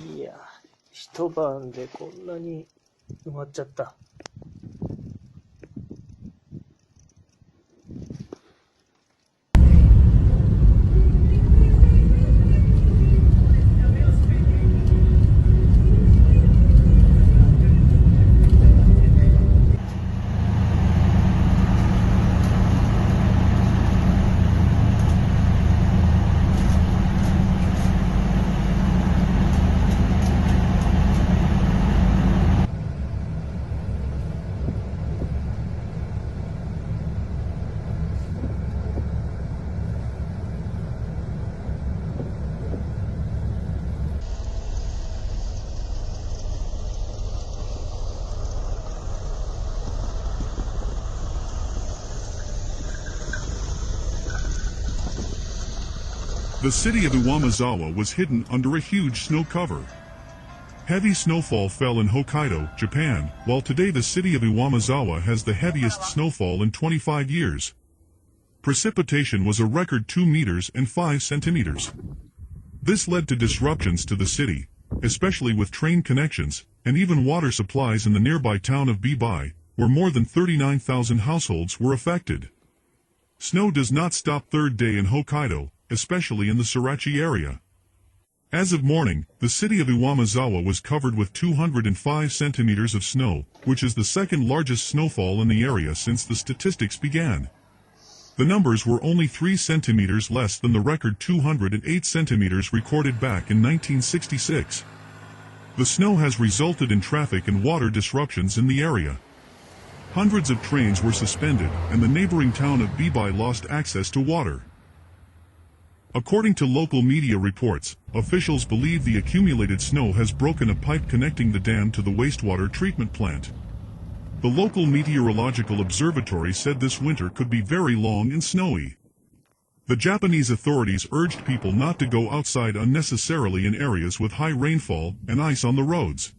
いや、一晩でこんなに埋まっちゃった。The city of Iwamizawa was hidden under a huge snow cover. Heavy snowfall fell in Hokkaido, Japan, while today the city of Iwamizawa has the heaviest snowfall in 25 years. Precipitation was a record 2 meters and 5 centimeters. This led to disruptions to the city, especially with train connections, and even water supplies in the nearby town of Bibai, where more than 39,000 households were affected. Snow does not stop third day in Hokkaido, especially in the Sorachi area. As of morning, the city of Iwamizawa was covered with 205 centimeters of snow, which is the second largest snowfall in the area since the statistics began. The numbers were only 3 centimeters less than the record 208 centimeters recorded back in 1966. The snow has resulted in traffic and water disruptions in the area. Hundreds of trains were suspended, and the neighboring town of Bibai lost access to water. According to local media reports, officials believe the accumulated snow has broken a pipe connecting the dam to the wastewater treatment plant. The local meteorological observatory said this winter could be very long and snowy. The Japanese authorities urged people not to go outside unnecessarily in areas with high rainfall and ice on the roads.